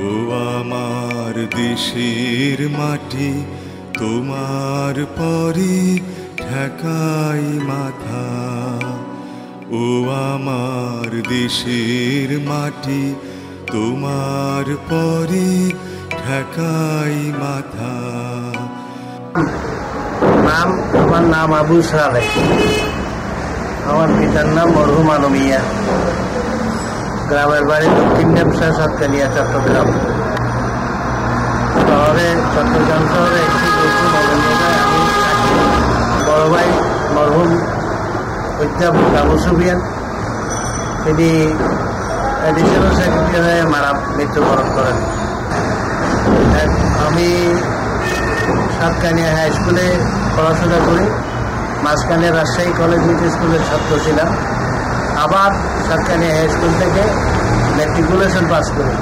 ও আমার দেশের মাটি, তোমার পরে ঠেকাই মাথা। ও আমার দেশের মাটি, তোমার পরে ঠেকাই মাথা। আমার নাম আবু সালেহ। আমার পিতার নাম মরহুম আলম মিয়া। গ্রামের বাড়ি দক্ষিণ নেপসা, সাতকানিয়া, চট্টগ্রাম শহরে একটি নগরীয় আমি থাকি। বড় ভাই মরহুম অধ্যাপক আবু সুফিয়ান, তিনি এডিশনাল সেক্রেটারি হয়ে মৃত্যুবরণ করেন। আমি সাতকানিয়া হাই স্কুলে পড়াশোনা করি, মাঝখানে রাজশাহী কলেজ স্কুলের ছাত্র ছিলাম। আবার সাতকানিয়া হাই স্কুল থেকে ম্যাট্রিকুলেশন পাস করি।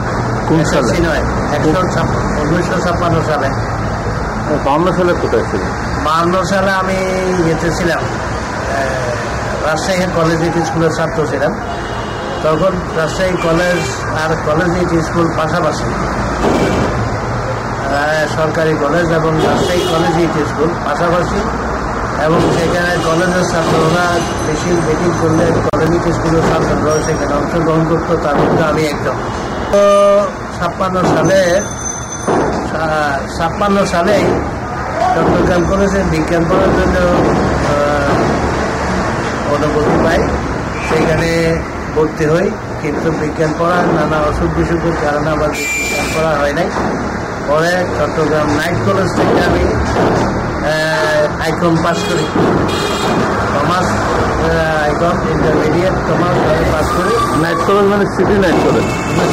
1956 সালে। 52 সালে কোথায় ছিল? 52 সালে আমি ছিলাম রাজশাহী কলেজ স্কুলের ছাত্র ছিলাম। তখন রাজশাহী কলেজ আর কলেজ স্কুল পাশাপাশি, সরকারি কলেজ এবং রাজশাহী কলেজ স্কুল পাশাপাশি, এবং সেখানে কলেজের ছাত্ররা বেশি মিটিং করলে কলেজ স্কুলের ছাত্ররাও সেখানে অংশগ্রহণ করতো, তার মধ্যে আমি একদম। তো 56 সালেই চট্টগ্রাম কলেজে বিজ্ঞান পড়ার জন্য অনুমতি পাই। সেখানে ভর্তি হই, কিন্তু বিজ্ঞান পড়ার নানা অসুখ বিসুখের কারণে আমার বিজ্ঞান পড়া হয় নাই। পরে চট্টগ্রাম নাইট কলেজ থেকে আমি আইকম পাস করি, commerce I.Com intermediate commerce pass করি। নাইট কলেজ মানে সিটি নাইট কলেজ?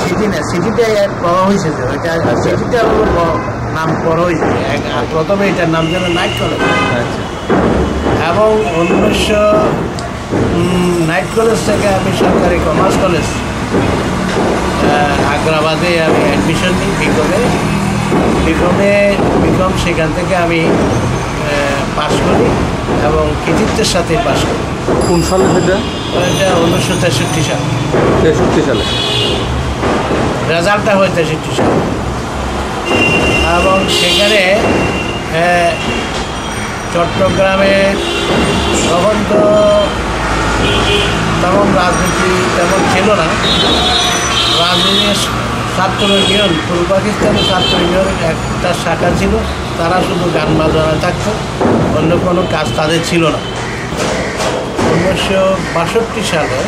সিটি না, সিটিটাই পড়া হয়েছে, ওইটা সিটিটা নাম পড়া হয়েছে। প্রথমে এটার নাম যেন নাইট কলেজ। এবং 1900 নাইট কলেজ থেকে আমি সরকারি কমার্স কলেজ আগ্রাবাদে আমি অ্যাডমিশন নিই বিকম। সেখান থেকে আমি পাস করি এবং কৃতিত্বের সাথে পাস করি। কোন সালে সেটা? এটা 1963 সাল। 63 সালে রেজাল্টটা হয় 63 সালে। এবং সেখানে চট্টগ্রামে তখন তো তেমন রাজনীতি তেমন ছিল না। রাজনীতির ছাত্র ইউনিয়ন, পূর্ব পাকিস্তানের ছাত্র ইউনিয়নের একটা শাখা ছিল, তারা শুধু গান বাজনা থাকতো, অন্য কোনো কাজ তাদের ছিল না। 1962 সালে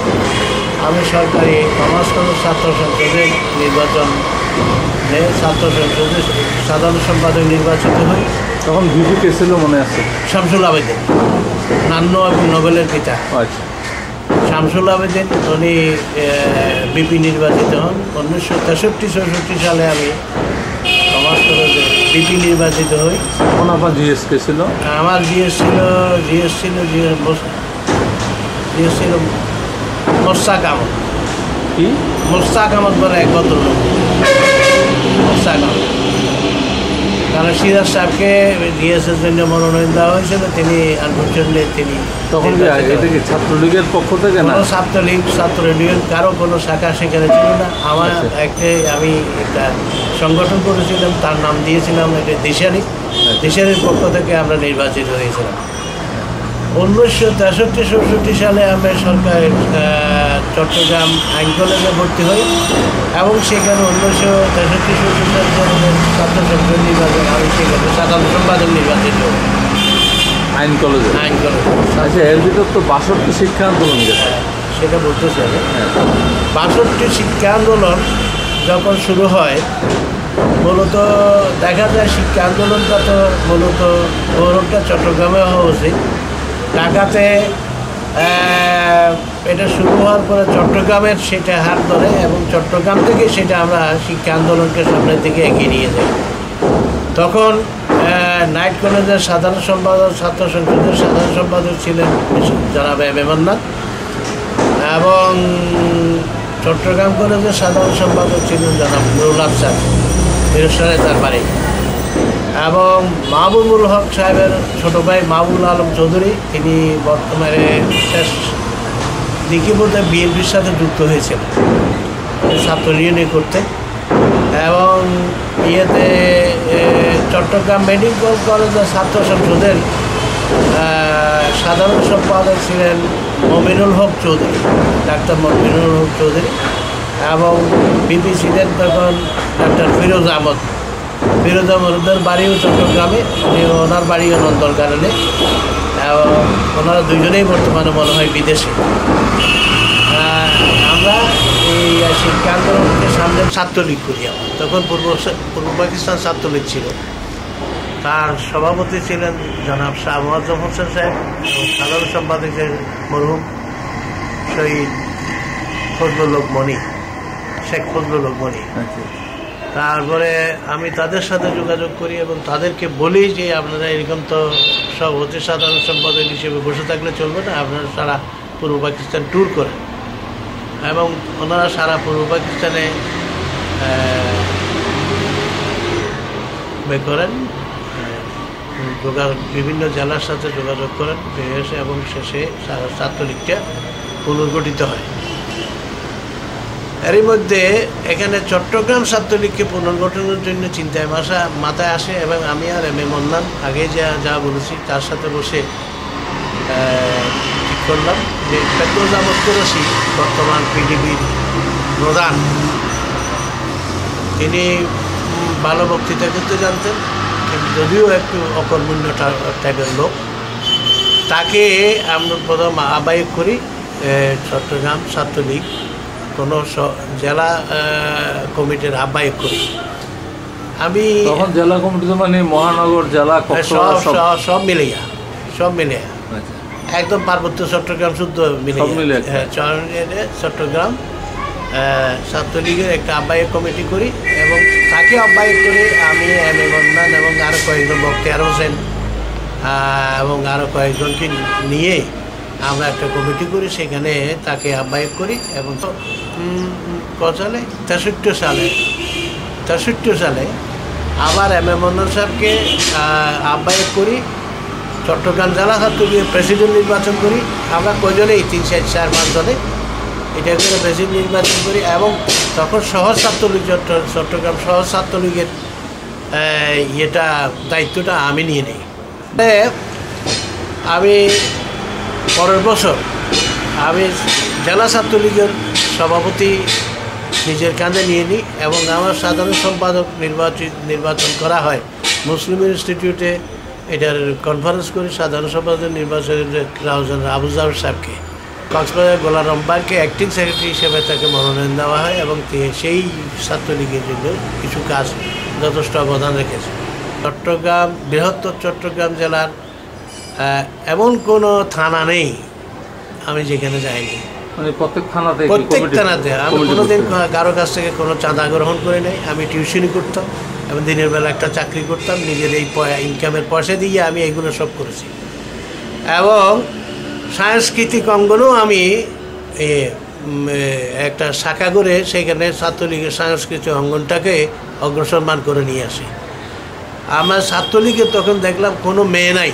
আমি সরকারি কমার্স কলেজ ছাত্র সংসদের নির্বাচনে ছাত্র সংসদের সাধারণ সম্পাদক নির্বাচিত হই। তখন ভিপি কে ছিল মনে আছে? শামসুল আবেদিন, নান্য এবং নোবেলের পিতা। আচ্ছা, শামসুল আবেদিন উনি বিপি নির্বাচিত হন। 1963-64 সালে আমি কমার্স কলেজে বিপি নির্বাচিত হই। তখন আপনার জিএস কে ছিল? আমার জিএস ছিল মোস্তাক আহমদ। কি মোস্তাক আহমদ বলে এক ভদ্রলোক, মোস্তাক আহমদ। কারণ সিরাজ সাহেবকে জিএসের জন্য মনোনয়ন দেওয়া হয়েছিল, তিনি আনফর্চুনেটলি তিনি তখন এটা কি ছাত্রলীগের পক্ষ থেকে না? ছাত্রলীগ, ছাত্র ইউনিয়ন, কারো কোনো শাখা সেখানে ছিল না। আমার আমি একটা সংগঠন করেছিলাম, তার নাম দিয়েছিলাম এটা দেশারির পক্ষ থেকে আমরা নির্বাচিত হয়েছিলাম। 1963-64 সালে আমি সরকারের চট্টগ্রাম আইন কলেজে ভর্তি হই এবং সেখানে 1963-64 সালের ছাত্র সংসদ নির্বাচন আমি সেখানে সাধারণ সম্পাদক নির্বাচিত হই আইন কলেজে। আচ্ছা, এর ভিতর তো 62 শিক্ষা আন্দোলন গেছে। সেটা বলতেছি আমি। 62 শিক্ষা আন্দোলন যখন শুরু হয়, মূলত দেখা যায় শিক্ষা আন্দোলনটা তো মূলত গৌরবটা চট্টগ্রামে হওয়া উচিত। ঢাকাতে এটা শুরু হওয়ার পরে চট্টগ্রামের সেটা হাত ধরে এবং চট্টগ্রাম থেকে সেটা আমরা শিক্ষা আন্দোলনকে সামনের দিকে এগিয়ে নিয়ে যাই। তখন নাইট কলেজের সাধারণ সম্পাদক, ছাত্র সংসদের সাধারণ সম্পাদক ছিলেন জনাব মেমন্নাথ, এবং চট্টগ্রাম কলেজের সাধারণ সম্পাদক ছিলেন জনাব নুরুল আফসার, বীরস্বরে তার বাড়ি, এবং মাহবুবুল হক সাহেবের ছোটো ভাই মাহবুবুল আলম চৌধুরী, তিনি বর্তমানে শেষ দিকে বোধহয় বিএনপির সাথে যুক্ত হয়েছিলেন ছাত্র ইউনিয়ন করতে। এবং ইয়েতে চট্টগ্রাম মেডিকেল কলেজের ছাত্র সংসদের সাধারণ সম্পাদক ছিলেন মমিনুল হক চৌধুরী, ডাক্তার মমিনুল হক চৌধুরী, এবং বিপি ছিলেন তখন ডাক্তার ফিরোজ আহমদ। ফিরোজ আহমদের বাড়িও চট্টগ্রামে, ওনার বাড়িও নন্দনকাননে, এবং ওনারা দুজনেই বর্তমানে মনে হয় বিদেশে। আমরা এই শিক্ষা আন্দোলনকে সামনে ছাত্রলীগ করি। তখন পূর্ব পাকিস্তান ছাত্রলীগ ছিল, তার সভাপতি ছিলেন জনাব শাহ মোয়াজ্জম হোসেন সাহেব এবং সাধারণ সম্পাদক মরহুম শহীদ ফজলুল হক মনি, শেখ ফজলুল হক মনি। তারপরে আমি তাদের সাথে যোগাযোগ করি এবং তাদেরকে বলি যে আপনারা এরকম তো সভাপতি সাধারণ সম্পাদক হিসেবে বসে থাকলে চলবে না, আপনারা সারা পূর্ব পাকিস্তান ট্যুর করেন। এবং ওনারা সারা পূর্ব পাকিস্তানে করেন, বিভিন্ন জেলার সাথে যোগাযোগ করেন এবং শেষে ছাত্রলীগটা পুনর্গঠিত হয়। এরই মধ্যে এখানে চট্টগ্রাম ছাত্রলীগকে পুনর্গঠনের জন্য চিন্তায় মাথায় আসে এবং আমি আর এম এ মন্নান আগে যা বলেছি তার সাথে বসে ঠিক করলাম যে ফেরদৌস আহমদ কুরেশি বর্তমান পিডিবির প্রধান, তিনি ভালো বক্তৃতা করতে জানতেন, কিন্তু যদিও একটু অকর্মণ্য টাইপের লোক, তাকে আমরা প্রথম আহ্বায়ক করি চট্টগ্রাম ছাত্রলীগ কোনো জেলা কমিটির আহ্বায়ক করি। আমি তখন জেলা কমিটি মানে মহানগর জেলা সব মিলিয়া একদম পার্বত্য চট্টগ্রাম শুদ্ধ মিলিয়ে চট্টগ্রাম ছাত্রলীগের একটা আহ্বায়ক কমিটি করি এবং তাকে আহ্বায়ক করে আমি এম এ মন্নান এবং আরও কয়েকজন বক্তিয়ার হোসেন এবং আরও কয়েকজনকে নিয়ে আমরা একটা কমিটি করি, সেখানে তাকে আহ্বায়ক করি এবং সালে 63 সালে আবার এম এ মন্নান সাহেবকে আহ্বায়ক করি, চট্টগ্রাম জেলা ছাত্রলীগের প্রেসিডেন্ট নির্বাচন করি। আমরা কয়জনেই 3-4-5 জনে এটা করে প্রেসিডেন্ট নির্বাচন করি এবং তখন শহর ছাত্রলীগ চট্টগ্রাম শহর ছাত্রলীগের এটা দায়িত্বটা আমি নিয়ে নিই। আমি পরের বছর আমি জেলা ছাত্রলীগের সভাপতি নিজের কাঁধে নিয়ে নিই এবং আমার সাধারণ সম্পাদক নির্বাচন করা হয় মুসলিম ইনস্টিটিউটে। এটার কনফারেন্স করি, সাধারণ সম্পাদক নির্বাচনের আবু জাফর সাহেবকে, কক্সবাজার গোলারম্বারকে অ্যাক্টিং সেক্রেটারি হিসেবে তাকে মনোনয়ন দেওয়া হয় এবং সেই ছাত্রলীগের জন্য কিছু কাজ যথেষ্ট অবদান রেখেছে। চট্টগ্রাম বৃহত্তর চট্টগ্রাম জেলার এমন কোনো থানা নেই আমি যেখানে যাইনি, মানে প্রত্যেক থানাতে আমি কোনোদিন কারো কাছ থেকে কোনো চাঁদা গ্রহণ করে নাই। আমি টিউশনি করতাম এবং দিনের বেলা একটা চাকরি করতাম, নিজের এই ইনকামের পয়সা দিয়ে আমি এইগুলো সব করেছি। এবং সাংস্কৃতিক অঙ্গনেও আমি একটা শাখা করে সেখানে ছাত্রলীগের সাংস্কৃতিক অঙ্গনটাকে অগ্রসরমান করে নিয়ে আসি। আমার ছাত্রলীগে তখন দেখলাম কোনো মেয়ে নাই,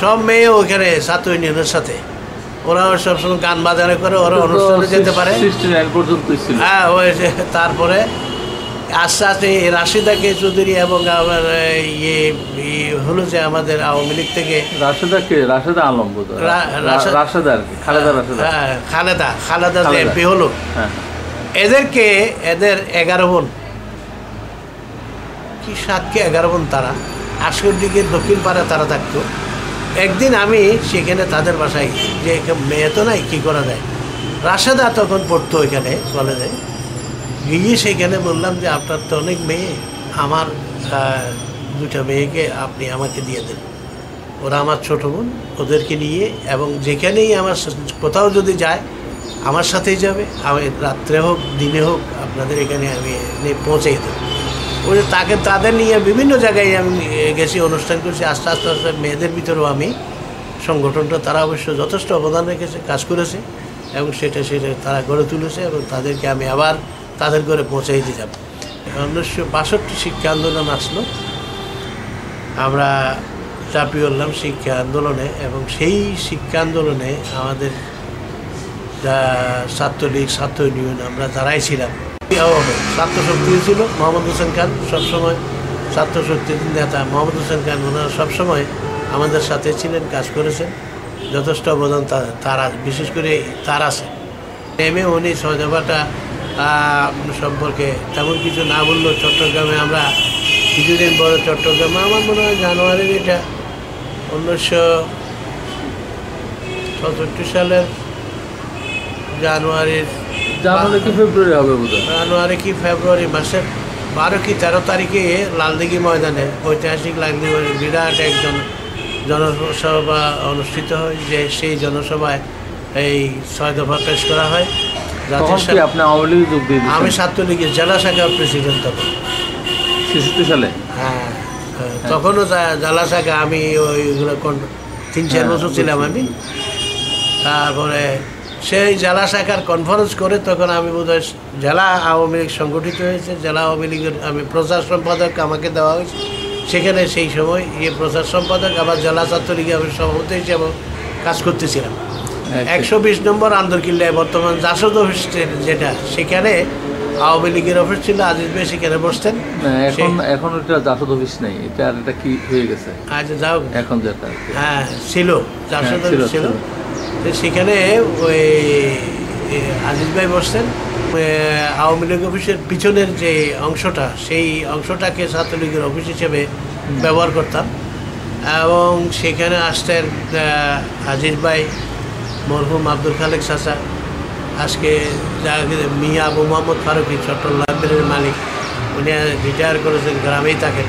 সব মেয়ে ওইখানে ছাত্র ইউনিয়নের সাথে, ওরা সবসময় গান বাজানো করে, ওরা অনুষ্ঠানে যেতে পারে। হ্যাঁ, ওই তারপরে আস্তে আস্তে রাশিদাকে চৌধুরী এবং আমার হলো যে আমাদের আওয়ামী লীগ থেকে খালেদা যে এমপি হলো, এদেরকে এদের 11 বোন কি 7 কি 11 বোন, তারা আশকর দিকের দক্ষিণ পাড়া তারা থাকতো। একদিন আমি সেখানে তাদের বাসায় যে মেয়ে তো নাই, কী করা যায়, রাশেদা তখন পড়তো ওইখানে কলেজে, গিয়ে সেখানে বললাম যে আপনার তো অনেক মেয়ে, আমার 2টা মেয়েকে আপনি আমাকে দিয়ে দেন, ওরা আমার ছোটো বোন, ওদেরকে নিয়ে এবং যেখানেই আমার কোথাও যদি যায় আমার সাথেই যাবে, আমি রাত্রে হোক দিনে হোক আপনাদের এখানে আমি পৌঁছেই দেবো। ওই তাদের নিয়ে বিভিন্ন জায়গায় আমি গেছি, অনুষ্ঠান করছি। আস্তে আস্তে আস্তে মেয়েদের ভিতরেও আমি সংগঠনটা, তারা অবশ্য যথেষ্ট অবদান রেখেছে, কাজ করেছে এবং সেটা তারা গড়ে তুলেছে এবং তাদেরকে আমি আবার তাদের ঘরে পৌঁছাই দিতে যাব। 1962 শিক্ষা আন্দোলন আসলো, আমরা ঝাঁপিয়ে পড়লাম শিক্ষা আন্দোলনে এবং সেই শিক্ষা আন্দোলনে আমাদের ছাত্রলীগ ছাত্র ইউনিয়ন আমরা যারাই ছিলাম ছাত্র শক্তি ছিল মোহাম্মদ হোসেন খান, সবসময় ছাত্র শক্তির নেতা মোহাম্মদ হোসেন খান, ওনারা সবসময় আমাদের সাথে ছিলেন, কাজ করেছেন, যথেষ্ট অবদান তার বিশেষ করে তার আছে। নেমে উনি ছয় দফাটা সম্পর্কে তেমন কিছু না বললেও চট্টগ্রামে আমরা কিছুদিন পরে চট্টগ্রামে আমার মনে হয় জানুয়ারির এটা 1967 সালের জানুয়ারি কি ফেব্রুয়ারি হবে বোধহয়, জানুয়ারি কি ফেব্রুয়ারি মাসের 12 কি 13 তারিখে লালদিঘি ময়দানে ঐতিহাসিক লালদিঘি বিরাট একজন জনসভা অনুষ্ঠিত হয়, যে সেই জনসভায় এই 6 দফা পেশ করা হয়। আপনি আওয়ামী লীগে যোগ দিয়ে আমি ছাত্রলীগের জেলা শাখার প্রেসিডেন্ট তখন 66 সালে। হ্যাঁ, তখনও জেলা শাখা আমি ওইগুলো 3-4 বছর ছিলাম আমি। তারপরে সেই জেলা শাখার কনফারেন্স করে তখন আমি বোধহয় জেলা আওয়ামী লীগ সংগঠিত হয়েছে, জেলা আওয়ামী লীগের আমি প্রচার সম্পাদক আমাকে দেওয়া হয়েছে। সেখানে সেই সময় প্রচার সম্পাদক আবার জেলা ছাত্রলীগে আমি সভাপতি হিসেবে কাজ করতেছিলাম। 120 নম্বর আন্দরকিল্লায় বর্তমান জাসদ অফিস যেটা, সেখানে আওয়ামী লীগের অফিস ছিল, আজিজ ভাই সেখানে বসতেন। এখন এটা জাসদ অফিস নেই, এটা আর এটা কি হয়ে গেছে? আচ্ছা যাও, এখন যেটা হ্যাঁ ছিল জাসদ অফিস ছিল, সেখানে ওই আজিজ ভাই বসতেন। আওয়ামী লীগ অফিসের পিছনের যে অংশটা, সেই অংশটাকে ছাত্রলীগের অফিস হিসেবে ব্যবহার করতাম। এবং সেখানে আসতেন আজিজ ভাই, মরহুম আব্দুল খালেক চাচা, আজকে মিয়া আবু মোহাম্মদ ফারুকি চট্টগ্রাম লাইব্রেরির মালিক, উনি রিটায়ার করেছেন, গ্রামেই থাকেন।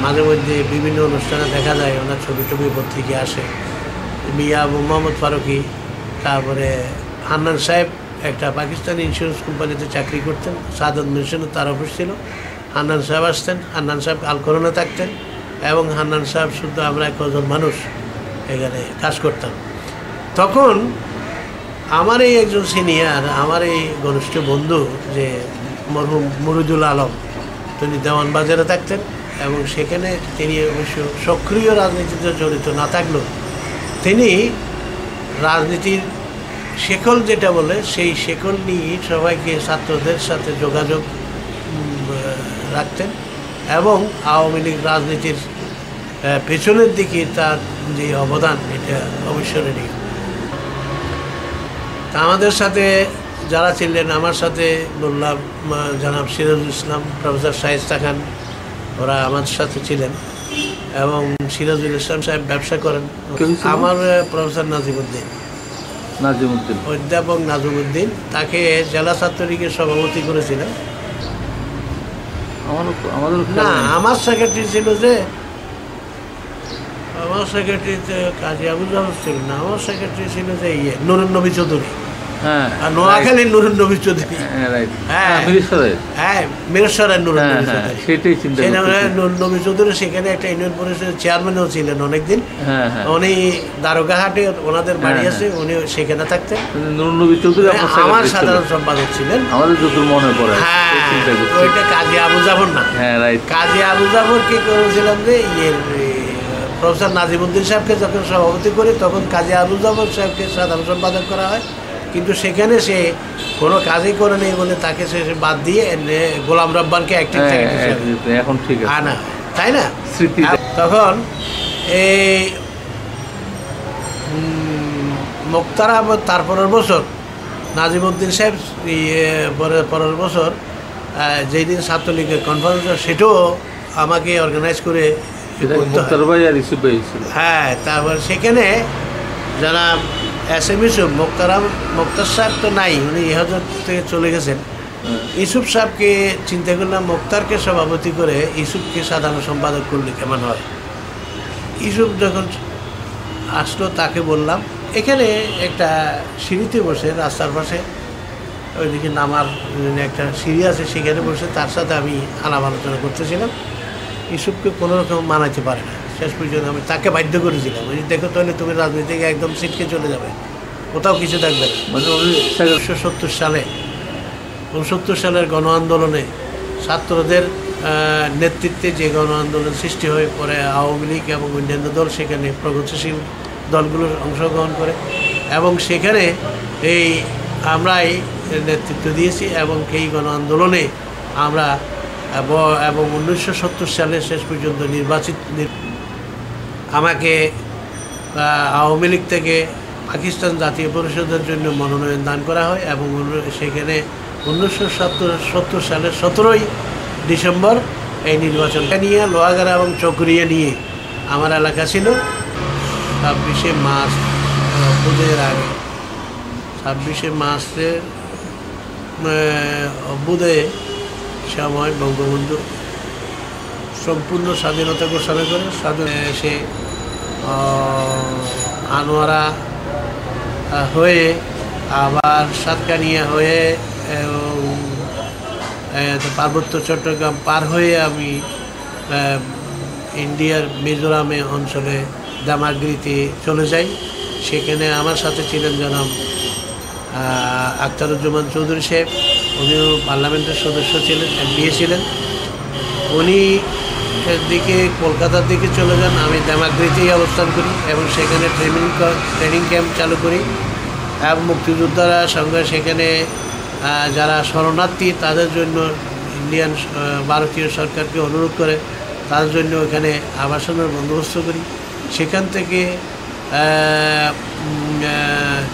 মাঝে মধ্যে বিভিন্ন অনুষ্ঠানে দেখা যায় ওনার ছবি টবি পত্রিকা আসে। মিয়া আবু মোহাম্মদ ফারুকি, তারপরে হান্নান সাহেব একটা পাকিস্তানি ইন্স্যুরেন্স কোম্পানিতে চাকরি করতেন, সাদত মিশনে তার অফিস ছিল। হান্নান সাহেব আসতেন, হান্নান সাহেব আলকরণে থাকতেন, এবং হান্নান সাহেব শুধু আমরা কজন মানুষ এখানে কাজ করতাম। তখন আমার এই একজন সিনিয়র, আমার এই ঘনিষ্ঠ বন্ধু যে মরহুম মুরিদুল আলম, তিনি দেওয়ানবাজারে থাকতেন, এবং সেখানে তিনি অবশ্য সক্রিয় রাজনীতিতে জড়িত না থাকলেও তিনি রাজনীতির শেকল যেটা বলে, সেই শেকল নিয়ে সবাইকে ছাত্রদের সাথে যোগাযোগ রাখতেন, এবং আওয়ামী লীগ রাজনীতির পেছনের দিকে তার যে অবদান, এটা অবিস্মরণীয়। তা আমাদের সাথে যারা ছিলেন, আমার সাথে বললাম জনাব সিরাজুল ইসলাম, প্রফেসর শায়েস্তা খান, ওরা আমার সাথে ছিলেন। এবং সিরাজুল ইসলাম সাহেব ব্যবসা করেন। আমার প্রফেসর নাজিমুদ্দিন, অধ্যাপক নাজিমুদ্দিন, তাকে জেলা ছাত্রলীগের সভাপতি করেছিলেন। না, আমার সেক্রেটারি ছিল যে, আমার সেক্রেটারিতে কাজী আবুল জাফর ছিল না, আমার সেক্রেটারি ছিল যে নুরুন নবী চৌধুরী, নোয়াখালীর নুরুন নবী চৌধুরী, মিরসরাই নুরুন নবী চৌধুরী। সেখানে একটা ইউনিয়ন পরিষদের চেয়ারম্যানও ছিলেন অনেকদিন। উনি দারোগাহাটে ওনাদের বাড়ি আছে, উনি সেখানে থাকতেন। আমার সাধারণ সম্পাদক ছিলেন। হ্যাঁ, ওইটা কাজী আবু জাফর না, কাজী আবু জাফর কি করেছিলাম যে প্রফেসর নাজিমুদ্দিন সাহেবকে যখন সভাপতি করি, তখন কাজী আবু জাফর সাহেবকে সাধারণ সম্পাদক করা হয়। কিন্তু সেখানে সে কোনো কাজই করে নেই বলে তাকে সে বাদ দিয়ে গোলাম রব্বানকে অ্যাক্টিভ এখন ঠিক আছে না, তাই না? তখন এই মুক্তার আহমদ, তারপরের বছর নাজিমুদ্দিন সাহেব পরের বছর যেই দিন ছাত্রলীগের কনফারেন্স, সেটাও আমাকে অর্গানাইজ করে। হ্যাঁ, তারপর সেখানে যারা এসএম ইউসুফ, মুক্তার সাহেব তো নাই, উনি ইহাজত থেকে চলে গেছেন। ইউসুফ সাহেবকে চিন্তা করলাম, মুক্তারকে সভাপতি করে ইউসুফকে সাধারণ সম্পাদক করলে কেমন হয়। ইউসুফ যখন আসলো, তাকে বললাম, এখানে একটা সিঁড়িতে বসে, রাস্তার পাশে ওইদিকে নামার একটা সিঁড়ি আছে, সেখানে বসে তার সাথে আমি আলাপ আলোচনা করতেছিলাম। ইউসুফকে কোনো রকম মানাইতে পারে না। শেষ পর্যন্ত আমি তাকে বাধ্য করেছিলাম, দেখো তাহলে তুমি রাজনীতিকে একদম ছিটকে চলে যাবে, কোথাও কিছু থাকবে না। মানে 1969 সালের গণ আন্দোলনে ছাত্রদের নেতৃত্বে যে গণ আন্দোলন সৃষ্টি হয়ে পরে আওয়ামী লীগ এবং অন্যান্য দল সেখানে প্রগতিশীল দলগুলো অংশগ্রহণ করে, এবং সেখানে এই আমরাই নেতৃত্ব দিয়েছি এবং এই গণ আন্দোলনে আমরা এবং 1970 সালে শেষ পর্যন্ত আমাকে আওয়ামী লীগ থেকে পাকিস্তান জাতীয় পরিষদের জন্য মনোনয়ন দান করা হয় এবং সেখানে 1970 সালের 17ই ডিসেম্বর এই নির্বাচনটা নিয়ে লোহাগাড়া এবং চকরিয়া নিয়ে আমার এলাকা ছিল 26শে মার্চ অভ্যুদয়ের আগে 26শে মার্চের অভ্যুদয়ে সময় বঙ্গবন্ধু সম্পূর্ণ স্বাধীনতা ঘোষণা করে সে আনোয়ারা হয়ে আবার সাতকানিয়া হয়ে পার্বত্য চট্টগ্রাম পার হয়ে আমি ইন্ডিয়ার মিজোরামে অঞ্চলে দামাগিরিতে চলে যাই। সেখানে আমার সাথে ছিলেন জনাব আখতারুজ্জামান চৌধুরী সাহেব, উনিও পার্লামেন্টের সদস্য ছিলেন, এমপিএ ছিলেন। উনি দিকে কলকাতার দিকে চলে যান, আমি দামাগিরিতেই অবস্থান করি এবং সেখানে ট্রেনিং ক্যাম্প চালু করি এবং মুক্তিযোদ্ধারা সঙ্গে সেখানে যারা শরণার্থী তাদের জন্য ভারতীয় সরকারকে অনুরোধ করে তাদের জন্য ওখানে আবাসনের বন্দোবস্ত করি। সেখান থেকে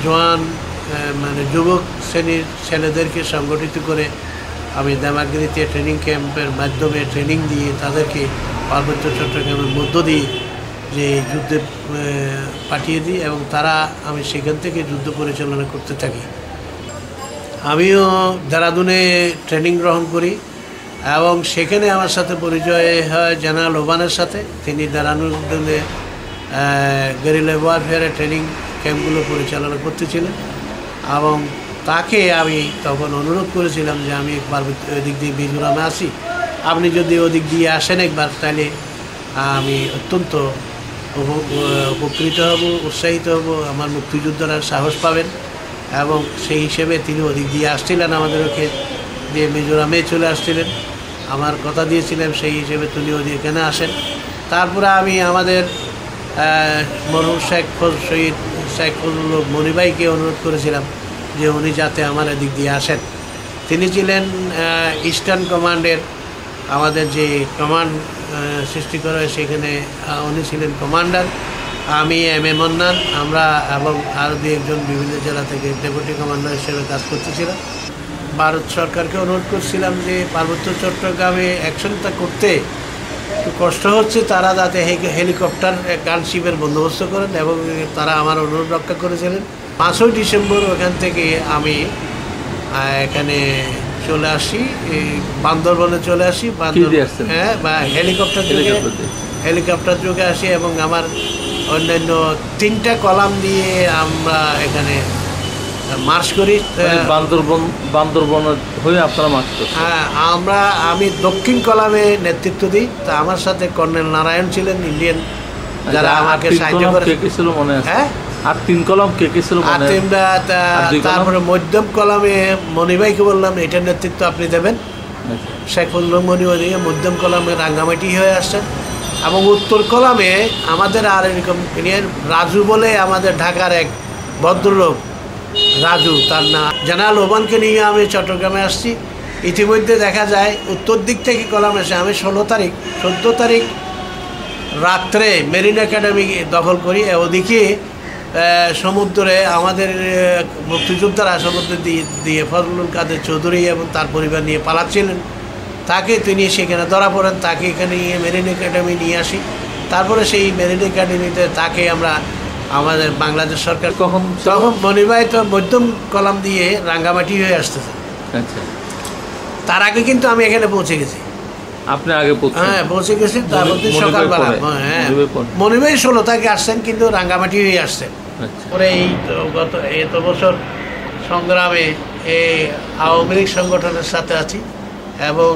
জওয়ান মানে যুবক শ্রেণীর ছেলেদেরকে সংগঠিত করে আমি দামাগিরিতে ট্রেনিং ক্যাম্পের মাধ্যমে ট্রেনিং দিয়ে তাদেরকে পার্বত্য চট্টগ্রামের মধ্য দিয়ে যে যুদ্ধে পাঠিয়ে দিই এবং আমি সেখান থেকে যুদ্ধ পরিচালনা করতে থাকি। আমিও দেরাদুনে ট্রেনিং গ্রহণ করি এবং সেখানে আমার সাথে পরিচয় হয় জেনারেল ওবানের সাথে। তিনি দেরাদুনে গেরিলা ওয়ারফেয়ারের ট্রেনিং ক্যাম্পগুলো পরিচালনা করতেছিলেন এবং তাকে আমি তখন অনুরোধ করেছিলাম যে আমি একবার ওদিক দিয়ে মিজোরামে আসি, আপনি যদি ওদিক দিয়ে আসেন একবার তাহলে আমি অত্যন্ত উপকৃত হব, উৎসাহিত হব, আমার মুক্তিযোদ্ধারা সাহস পাবেন। এবং সেই হিসেবে তিনি ওদিক দিয়ে আসছিলেন, আমাদেরকে দিয়ে মিজোরামে চলে আসছিলেন, আমার কথা দিয়েছিলেন, সেই হিসেবে তিনি এখানে আসেন। তারপরে আমি আমাদের মরহুম শহীদ শেখ ফজলুল হক মনিভাইকে অনুরোধ করেছিলাম যে উনি যাতে আমার এদিক দিয়ে আসেন। তিনি ছিলেন ইস্টার্ন কমান্ডের আমাদের যে কমান্ড সৃষ্টি করা হয় সেখানে উনি ছিলেন কমান্ডার, আমি এম.এ. মন্নান, আমরা এবং আরও দু একজন বিভিন্ন জেলা থেকে ডেপুটি কমান্ডার হিসেবে কাজ করতেছিলাম। ভারত সরকারকে অনুরোধ করছিলাম যে পার্বত্য চট্টগ্রামে অ্যাকশনটা করতে একটু কষ্ট হচ্ছে, তারা যাতে হেলিকপ্টার গানশিপের বন্দোবস্ত করেন এবং তারা আমার অনুরোধ রক্ষা করেছিলেন। 5ই ডিসেম্বর ওখান থেকে আমি এখানে চলে আসি, বান্দরবনে চলে আসি। হ্যাঁ, বা হেলিকপ্টার যোগে আসি এবং আমার অন্যান্য 3টা কলাম দিয়ে আমরা এখানে মার্চ করি। বান্দরবন হয়ে আপনারা মার্চ করেন? হ্যাঁ, আমি দক্ষিণ কলামে নেতৃত্ব দিই। তা আমার সাথে কর্নেল নারায়ণ ছিলেন, ইন্ডিয়ান, যারা আমাকে সাহায্য করে। হ্যাঁ, আর 3 কলাম কে ছিল? তারপরে মধ্যম কলামে মনিভাইকে বললাম এটার নেতৃত্ব আপনি দেবেন। শেখ ফজলুল মনি ওদিকে মধ্যম কলামে রাঙ্গামাটি হয়ে আসছেন এবং উত্তর কলামে আমাদের আর এরকম রাজু বলে আমাদের ঢাকার এক ভদ্রলোক রাজু, তার না জেনারেল ওবানকে নিয়ে আমি চট্টগ্রামে আসছি। ইতিমধ্যে দেখা যায় উত্তর দিক থেকে কলাম এসে আমি 14 তারিখ রাত্রে মেরিন একাডেমি দখল করি। ওদিকে সমুদ্রে আমাদের মুক্তিযোদ্ধারা সমুদ্র দিয়ে ফজলুল কাদের চৌধুরী এবং তার পরিবার নিয়ে পালাচ্ছিলেন, তিনি সেখানে ধরা পড়েন। তাকে এখানে নিয়ে মেরিন একাডেমি নিয়ে আসি। তারপরে সেই মেরিন একাডেমিতে তাকে আমরা আমাদের বাংলাদেশ সরকার তখন মনিভাই তো মধ্যম কলাম দিয়ে রাঙ্গামাটি হয়ে আসতেছে। তার আগে কিন্তু আমি এখানে পৌঁছে গেছি। আপনি আগে? হ্যাঁ, পৌঁছে গেছি। তারপর সকালবেলা মনিভাই 16 তারিখে আসছেন কিন্তু রাঙ্গামাটি হয়ে আসছেন। পরে এত বছর সংগ্রামে এই আওয়ামী লীগ সংগঠনের সাথে আছি এবং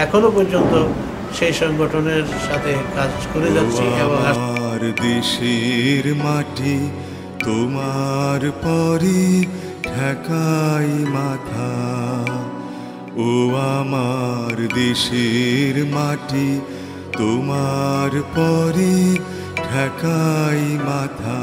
এখনো পর্যন্ত সেই সংগঠনের সাথে কাজ করে যাচ্ছি। এবং আমার দেশের মাটি তোমার পরে ঠেকাই মাথা, ও আমার দেশের মাটি তোমার পরে ঠেকাই মাথা।